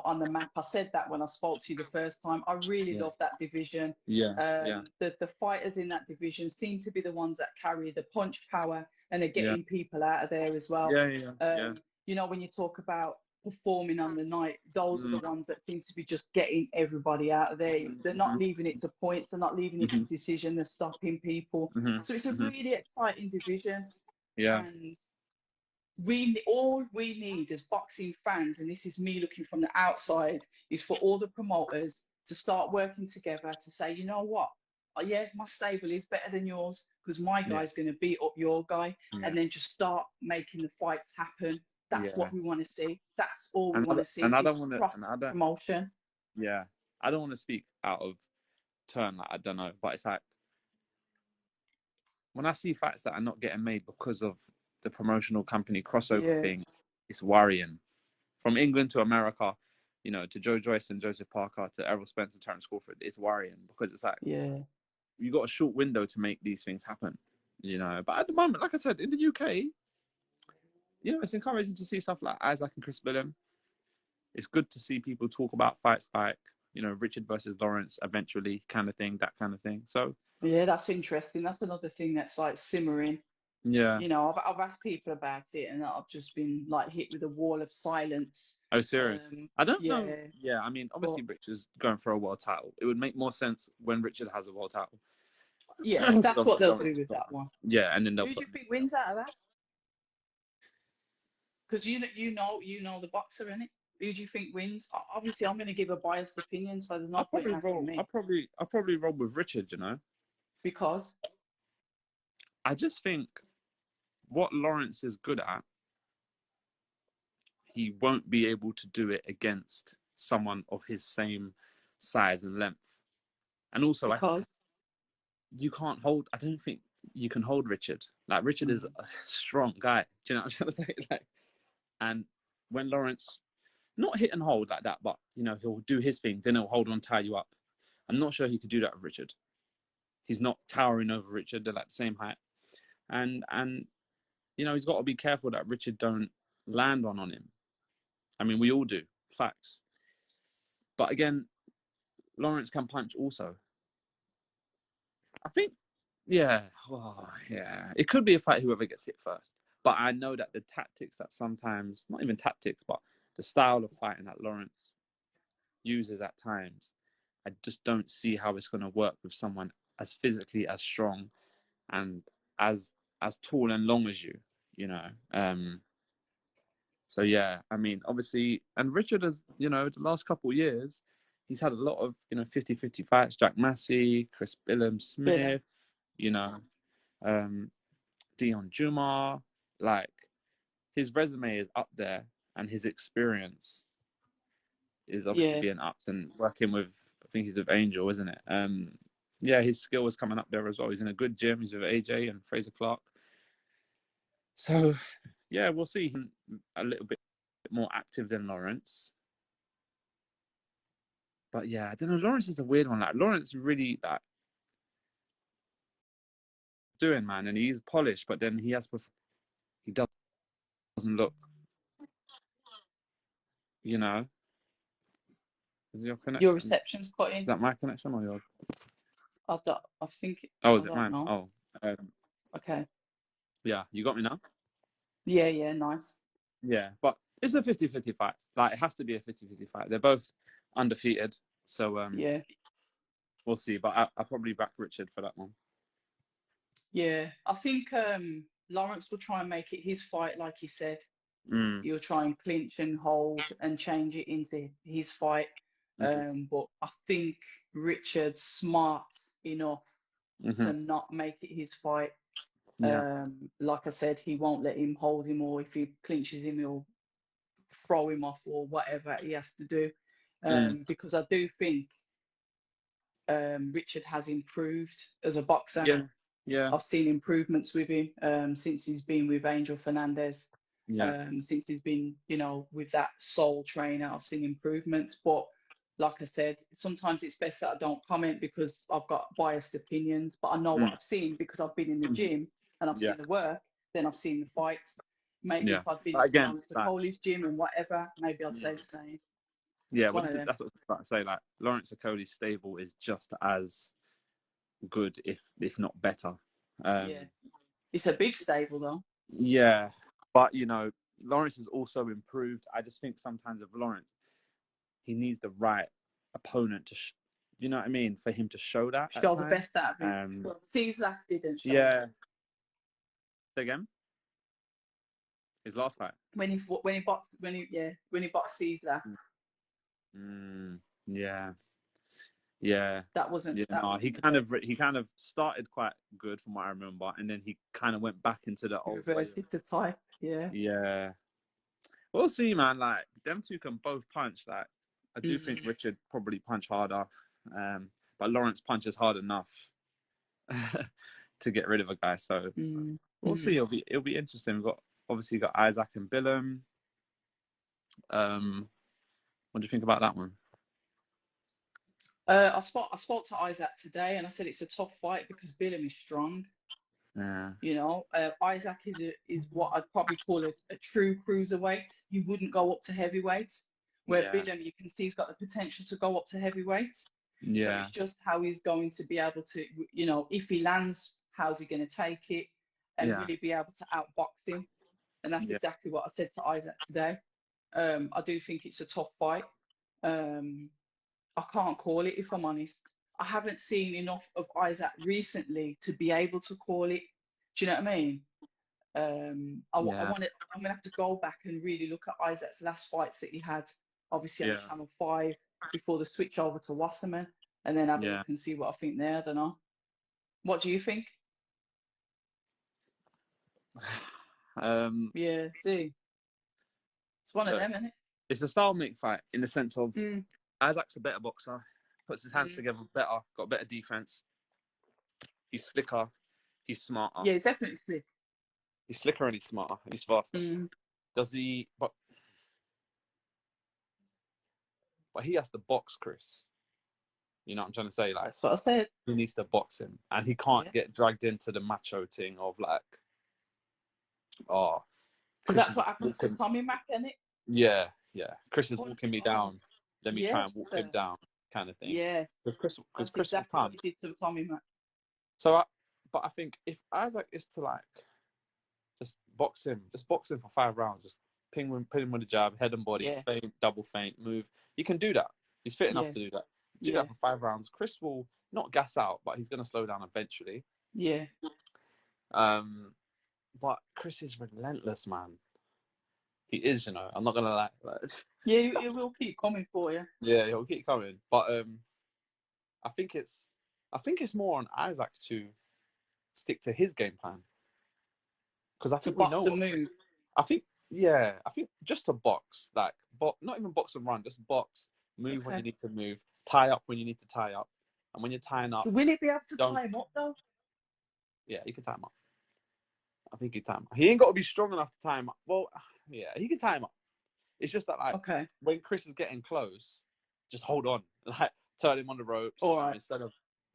on the map. I said that when I spoke to you the first time. I really love that division. The fighters in that division seem to be the ones that carry the punch power and are getting people out of there as well. When you talk about performing on the night, those are the ones that seem to be just getting everybody out of there. They're not leaving it to points. They're not leaving it to decision. They're stopping people. So it's a really exciting division. And all we need as boxing fans, and this is me looking from the outside, is for all the promoters to start working together to say, you know what? My stable is better than yours because my guy's going to beat up your guy, and then just start making the fights happen. That's what we want to see. That's all we want to see. And I don't want to promotion. Yeah, I don't want to speak out of turn. Like I don't know, but it's like when I see fights that are not getting made because of the promotional company crossover thing, it's worrying. From England to America, to Joe Joyce and Joseph Parker to Errol Spence, Terence Crawford, it's worrying because it's like you got a short window to make these things happen. But at the moment, like I said, in the UK. It's encouraging to see stuff like Isaac and Chris Billum. It's good to see people talk about fights like, Richard versus Lawrence eventually kind of thing, that kind of thing. So yeah, that's interesting. That's another thing that's like simmering. Yeah. I've asked people about it and I've just been like hit with a wall of silence. Oh, serious? I don't know. Yeah, I mean, obviously Richard's going for a world title. It would make more sense when Richard has a world title. Yeah, that's what they'll do with that one. Yeah, and then who do you think wins out of that? Because you know the boxer, innit? Who do you think wins? Obviously, I'm going to give a biased opinion, so there's no point in asking me. I'll probably roll with Richard, Because I just think what Lawrence is good at, he won't be able to do it against someone of his same size and length. And also, you can't hold. I don't think you can hold Richard. Like Richard is a strong guy. Do you know what I'm trying to say? Like. And when Lawrence, not hit and hold like that, but, he'll do his thing, then he'll hold on, tie you up. I'm not sure he could do that with Richard. He's not towering over Richard. They're like the same height. And he's got to be careful that Richard don't land on him. I mean, we all do. Facts. But again, Lawrence can punch also. I think, it could be a fight whoever gets hit first. But I know that the tactics that sometimes, not even tactics, but the style of fighting that Lawrence uses at times, I just don't see how it's going to work with someone as physically as strong and as as tall and long as you, you know. So yeah, I mean, obviously, and Richard has, you know, the last couple of years, he's had a lot of, you know, 50-50 fights. Jack Massey, Chris Billum Smith, you know, Dion Juma. Like, his resume is up there, and his experience is obviously being upped. And working with, I think he's with Angel, isn't it? Yeah, his skill is coming up there as well. He's in a good gym. He's with AJ and Fraser Clark. So yeah, we'll see him a little bit more active than Lawrence. But yeah, I don't know. Lawrence is a weird one. Like, Lawrence really, like, doing, man, and he's polished, but then he doesn't look, you know. Is your connection? Your reception's cutting. Is that my connection or yours? I think. Oh, is it mine? Know. Oh, okay. Yeah, you got me now? Yeah, nice. Yeah, but it's a 50-50 fight. Like, it has to be a 50-50 fight. They're both undefeated, so yeah, we'll see. But I'll probably back Richard for that one. Yeah, I think Lawrence will try and make it his fight, like he said. He'll try and clinch and hold and change it into his fight. But I think Richard's smart enough to not make it his fight. Like I said, he won't let him hold him, or if he clinches him, he'll throw him off or whatever he has to do. Because I do think Richard has improved as a boxer. Yeah. I've seen improvements with him since he's been with Angel Fernandez. Since he's been, you know, with that soul trainer, I've seen improvements. But like I said, sometimes it's best that I don't comment because I've got biased opinions. But I know what I've seen because I've been in the gym and I've seen the work. Then I've seen the fights. Maybe if I'd been in Lawrence Okoli's gym and whatever, maybe I'd say the same. Yeah, well, that's what I was about to say. Like, Lawrence Okoli's stable is just as good, if not better. It's a big stable though. Yeah, but you know, Lawrence has also improved. I just think sometimes with Lawrence, he needs the right opponent to, you know what I mean, for him to show that. Show the best out of him. Well, Cieslak didn't show. Yeah. Say again. His last fight. When he boxed Cieslak. Yeah. That wasn't. He kind of started quite good from what I remember, and then he kind of went back into the old reverted to type. Yeah. Yeah. We'll see, man. Like, them two can both punch. Like, I do think Richard probably punch harder, but Lawrence punches hard enough to get rid of a guy. So we'll see. It'll be interesting. We've obviously got Isaac and Billum. What do you think about that one? I spoke to Isaac today, and I said it's a tough fight because Billum is strong. Yeah. You know, Isaac is what I'd probably call a true cruiserweight. You wouldn't go up to heavyweight. Where Billum, you can see he's got the potential to go up to heavyweight. Yeah. So it's just how he's going to be able to, you know, if he lands, how's he going to take it, and will he be able to outbox him? And that's exactly what I said to Isaac today. I do think it's a tough fight. I can't call it, if I'm honest. I haven't seen enough of Isaac recently to be able to call it. Do you know what I mean? I'm gonna have to go back and really look at Isaac's last fights that he had, obviously on Channel 5 before the switch over to Wasserman, and then have a look and see what I think there. I don't know. What do you think? See, it's one of them, isn't it? It's a style make fight in the sense of Isaac's a better boxer, puts his hands together better, got better defense. He's slicker, he's smarter. Yeah, he's definitely slick. He's slicker and he's smarter and he's faster. Does he? But he has to box Chris. You know what I'm trying to say? Like, that's what I said. He needs to box him, and he can't get dragged into the macho thing of like, because that's what happened to Tommy Mack, isn't it? Yeah. Chris is walking me down. Let me try and walk him down, kind of thing. Yes. Because Chris exactly what he did to Tommy Mack. So, but I think if Isaac is to like just box him for 5 rounds, just pin him with a jab, head and body, feint, double feint, move. He can do that. He's fit enough to do that. Do that for 5 rounds. Chris will not gas out, but he's going to slow down eventually. Yeah. but Chris is relentless, man. He is, you know. I'm not gonna lie. Like, Yeah, it will keep coming for you. yeah, he'll keep coming. But I think it's more on Isaac to stick to his game plan, because I To think we know box and what. move. I think just to box, like not even box and run, just box, move when you need to move, tie up when you need to tie up, and when you're tying up, Will it be able to don't. tie him up though? Yeah, he can tie him up. I think he can tie him up. He ain't got to be strong enough to tie him up. Well, yeah, he can tie him up. It's just that, like, when Chris is getting close, just hold on, like, turn him on the ropes. All You know, right.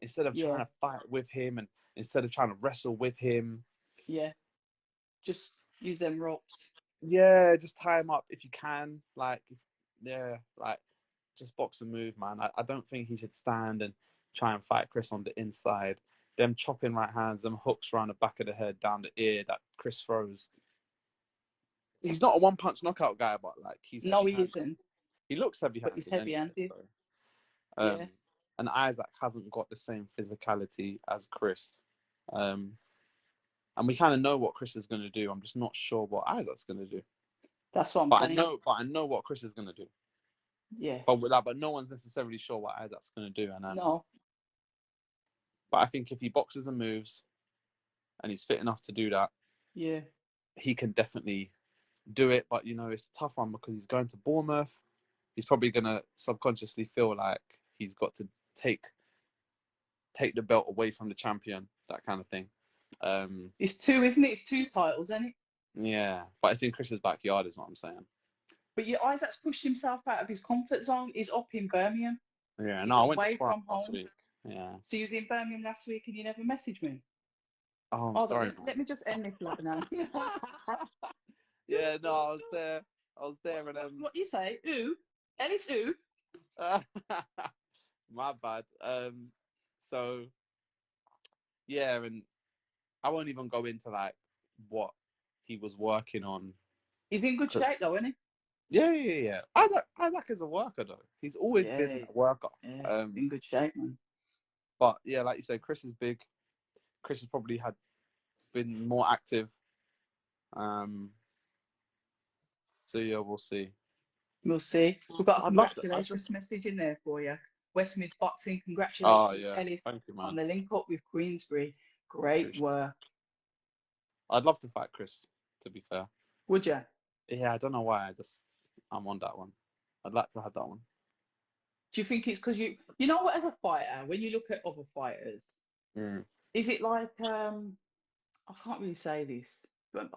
instead of trying to fight with him, and instead of trying to wrestle with him. Yeah. Just use them ropes. Yeah, just tie him up if you can. Like, just box and move, man. I don't think he should stand and try and fight Chris on the inside. Them chopping right hands, them hooks around the back of the head, down the ear that Chris throws. He's not a one-punch knockout guy, but like he's no, he heavy-handed. isn't. He looks heavy-handed, But he's heavy-handed. Anyway, so. And Isaac hasn't got the same physicality as Chris. And we kind of know what Chris is going to do. I'm just not sure what Isaac's going to do. That's what I'm saying. I know what Chris is going to do. Yeah. But no one's necessarily sure what Isaac's going to do. And no. But I think if he boxes and moves, and he's fit enough to do that, yeah, he can definitely do it. But you know, it's a tough one because he's going to Bournemouth. He's probably going to subconsciously feel like he's got to take the belt away from the champion, that kind of thing. It's two, isn't it? It's 2 titles, isn't it? Yeah, but it's in Chris's backyard, is what I'm saying. But Isaac's pushed himself out of his comfort zone. He's up in Birmingham. Yeah, I went away from home last week. Yeah. So you was in Birmingham last week and you never messaged me? Oh, I'm sorry. Let me just end this live now. Yeah, no, I was there, and What do you say? Who? Ellis who? My bad. So yeah, and I won't even go into like what he was working on. He's in good shape though, isn't he? Yeah. Isaac is a worker though. He's always been a worker. Yeah, in good shape, man. But yeah, like you say, Chris is big. Chris has probably been more active. So yeah, we'll see. We'll see. We've got a congratulations message in there for you. Westmead's Boxing, congratulations, Ellis, thank you, man. on the link up with Queensbury. Great work. I'd love to fight Chris, to be fair. Would you? Yeah, I don't know why. I'm on that one. I'd like to have that one. Do you think it's because you know what, as a fighter, when you look at other fighters, is it like I can't really say this, but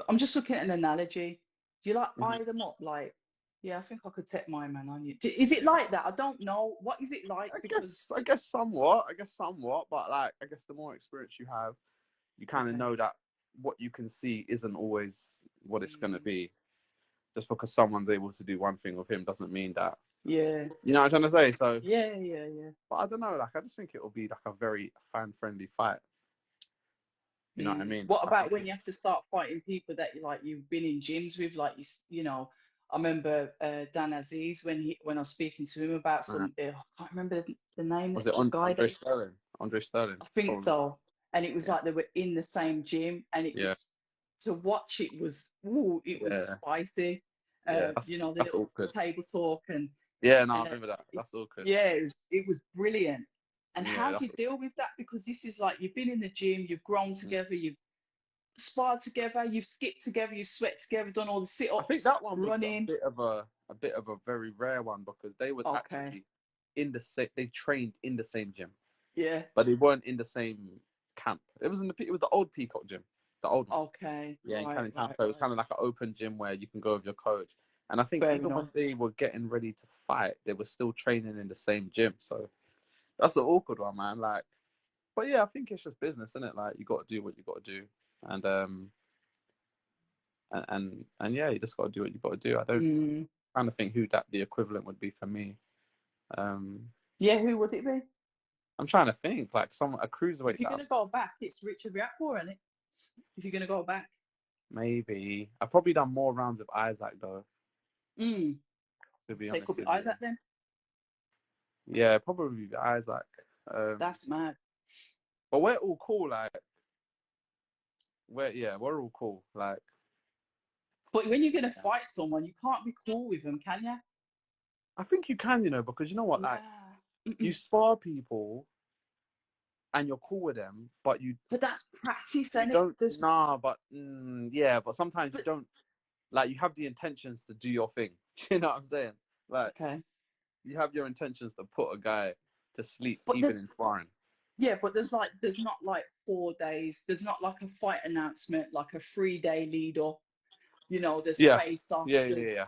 I'm just looking at an analogy. Do you like eye them up like, yeah, I think I could take my man on you? Is it like that? I don't know. What is it like? I guess somewhat. But like, I guess the more experience you have, you kind of know that what you can see isn't always what it's going to be. Just because someone's able to do one thing with him doesn't mean that. Yeah. You know what I'm trying to say? So. Yeah. But I don't know. Like, I just think it will be like a very fan-friendly fight. You know what I mean? What about when you have to start fighting people that you've been in gyms with, like you know? I remember Dan Aziz when I was speaking to him about some. I can't remember the name. Was it Andre Sterling? Andre Sterling. I think so. And it was like they were in the same gym, and it was to watch. It was spicy. You know, the little table talk and. Yeah, no, I remember that. That's awkward. Yeah, it was brilliant. And how do you deal with that? Because this is like, you've been in the gym, you've grown together, you've sparred together, you've skipped together, you've sweat together, done all the sit-ups. I think that one was a bit of a very rare one because they were actually in the same. They trained in the same gym. Yeah. But they weren't in the same camp. It was the old Peacock gym, the old one. Okay. Yeah, in Canning Town. So it was kind of like an open gym where you can go with your coach. And I think even when they were getting ready to fight, they were still training in the same gym. So that's an awkward one, man. Like, but yeah, I think it's just business, isn't it? Like, you got to do what you got to do, and yeah, you just got to do what you got to do. I don't kind of think who the equivalent would be for me. Yeah, who would it be? I'm trying to think, like a cruiserweight. If you're gonna go back, it's Richard Riakporhe, isn't it? If you're gonna go back, maybe I've probably done more rounds of Isaac though. To be honest, could be Isaac then. Yeah, probably Isaac. That's mad. But we're all cool. Like, we're all cool. Like, but when you're gonna fight someone, you can't be cool with them, can you? I think you can, you know, because you know what, like, Nah. you spar people and you're cool with them, but you that's practice, you isn't it? don't. Nah, but yeah, but sometimes you But don't. Like, you have the intentions to do your thing. You know what I'm saying? Like, okay. you have your intentions to put a guy to sleep, But even in sparring. yeah, but there's not like 4 days. There's not like a fight announcement, like a 3-day lead up. You know, there's Yeah, face off, there's yeah.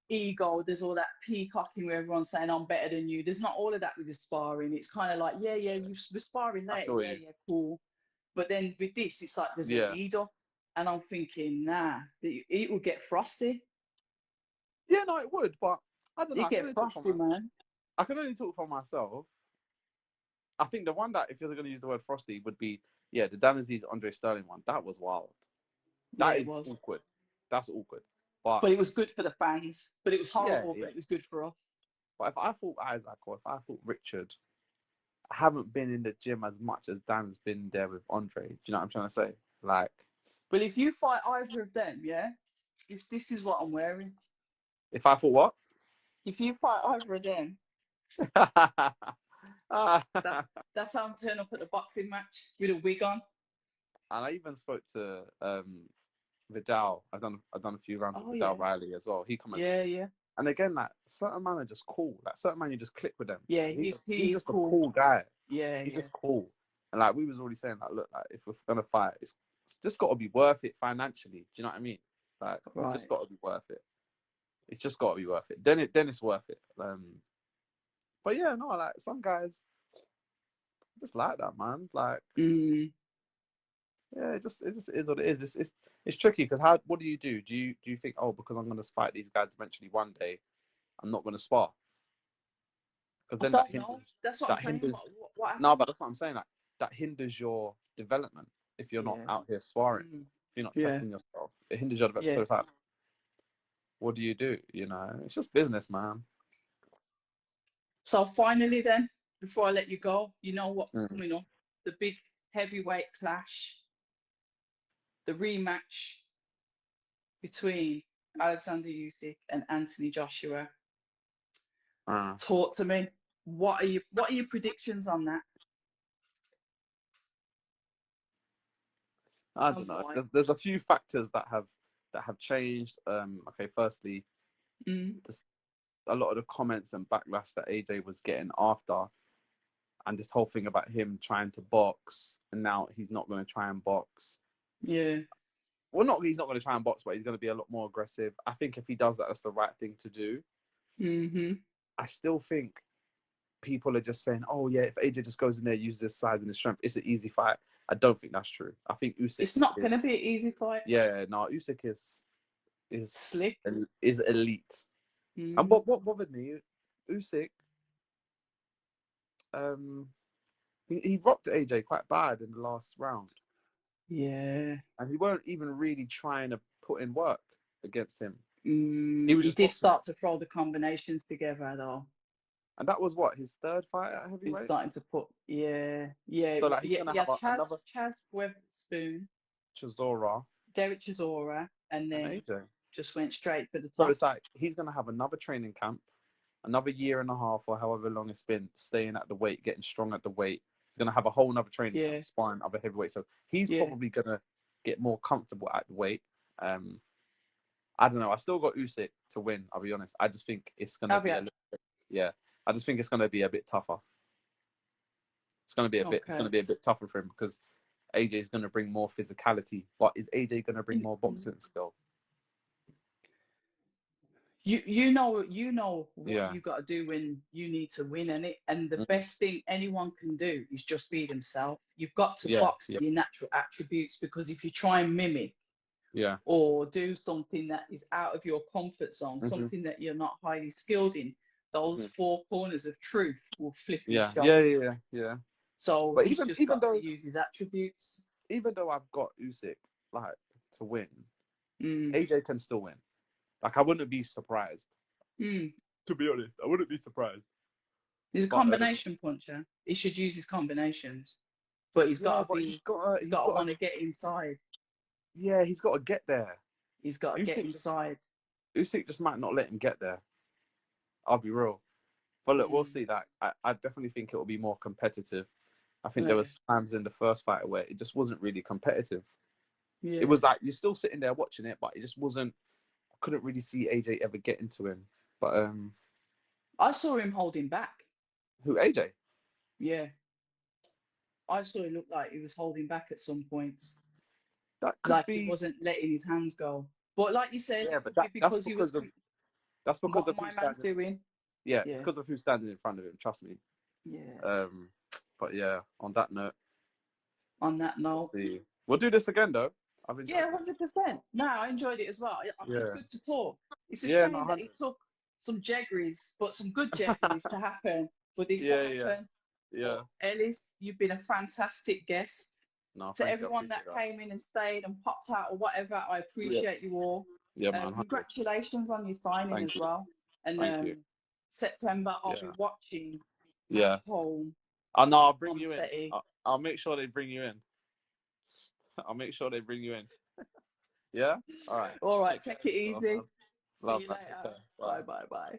ego, there's all that peacocking where everyone's saying I'm better than you. There's not all of that with the sparring. It's kind of like, yeah, we're sparring I later, feel yeah, you. cool. But then with this, it's like there's a Yeah. lead up, and I'm thinking, nah, it will get frosty. Yeah, no, it would, but I don't know. It get frosty, man. I can only talk for myself. I think the one that, if you're going to use the word frosty, would be, the Dan Aziz Andre Sterling one. That was wild. Yeah, That it is was. awkward. That's awkward. But it was good for the fans. But it was horrible. yeah. But it was good for us. But if I fought Isaac or if I fought Richard, I haven't been in the gym as much as Dan's been there with Andre. Do you know what I'm trying to say? Like, but if you fight either of them, yeah, this is what I'm wearing. if I fought what? If you fight either of them, that's how I'm turning up at the boxing match with a wig on. And I even spoke to Vidal. I've done a few rounds with Vidal Riley as well. He come Yeah. And again, like, certain men are just cool. Like, certain men, you just click with them. Yeah, he's just cool. a cool guy. Yeah, he's just cool. And like, we was already saying, like, look, like, if we're gonna fight, it's just got to be worth it financially. Do you know what I mean? Like, it's just got to be worth it. It's just got to be worth it. Then it's worth it. But yeah, no, like, some guys just like that, man. Like, yeah, it just is what it is. It's tricky because what do? Do you think, oh, because I'm gonna fight these guys eventually one day, I'm not gonna spar? Because then that hinders. That's what I'm saying. What no, but that's what I'm saying. Like, that hinders your development if you're not out here sparring. If you're not testing yourself, it hinders your development. So it's like, what do? You know, it's just business, man. So finally, then, before I let you go, you know what's coming up? The big heavyweight clash, the rematch between Alexander Usyk and Anthony Joshua. Talk to me. What are your predictions on that? I don't know. There's a few factors that have changed. Okay, firstly, just a lot of the comments and backlash that AJ was getting after, and this whole thing about him trying to box, and now he's not going to try and box. Yeah. Well, he's not going to try and box, but he's going to be a lot more aggressive. I think if he does that, that's the right thing to do. I still think people are just saying, oh yeah, if AJ just goes in there, uses his size and his strength, it's an easy fight. I don't think that's true. I think Usyk. It's not going to be an easy fight. Yeah, no, Usyk is slick, is elite. And what bothered me, Usyk, he rocked AJ quite bad in the last round. Yeah. And he weren't even really trying to put in work against him. He did start to throw the combinations together though. And that was what, his third fight at heavyweight? He's starting to put, yeah. So like, he's gonna have another Chaz Weatherspoon, Chisora, Derek Chisora, and then AJ just went straight for the top. So it's like, he's gonna have another training camp, another year and a half or however long it's been, staying at the weight, getting strong at the weight. He's gonna have a whole nother training camp, sparring other heavyweights. So he's probably gonna get more comfortable at the weight. I don't know. I still got Usyk to win. I'll be honest. I just think it's gonna be a little bit, I just think it's gonna be a bit tougher. It's gonna be a bit. It's gonna be a bit tougher for him because AJ is gonna bring more physicality. But is AJ gonna bring more boxing skill? You know what you got to do when you need to win, and the best thing anyone can do is just be themselves. You've got to box to your natural attributes, because if you try and mimic or do something that is out of your comfort zone, something that you're not highly skilled in, those four corners of truth will flip your shot. Yeah. So but he's just got to use his attributes. Even though I've got Usyk like to win, AJ can still win. Like, I wouldn't be surprised. To be honest, I wouldn't be surprised. He's a combination puncher. He should use his combinations, but he's got to want to get inside. Yeah, he's got to get there. He's got to get inside. Usyk just might not let him get there. I'll be real. But look, we'll see that. I definitely think it will be more competitive. I think there was times in the first fight where it just wasn't really competitive. Yeah. It was like you're still sitting there watching it, but it just wasn't. I couldn't really see AJ ever get into him. But I saw him holding back. Who, AJ? Yeah. I saw it look like he was holding back at some points. That could like be... he wasn't letting his hands go. But like you said, yeah, but because he was. That's because of my man's doing. Yeah, it's because of who's standing in front of him. Trust me. Yeah. But yeah, on that note. We'll do this again, though. 100%. No, I enjoyed it as well. It's good to talk. It's a shame that it took some jaggeries, but some good jaggeries to happen for this to happen. Yeah. But Ellis, you've been a fantastic guest. No, to everyone that came in and stayed and popped out or whatever, I appreciate you all. Yeah, man. Congratulations on your signing as well. And Thank you. September, I'll be watching at home. Oh, no, I'll bring you in. I'll make sure they bring you in. I'll make sure they bring you in. Yeah? All right. All right. Take it easy. Love, See you later. Bye.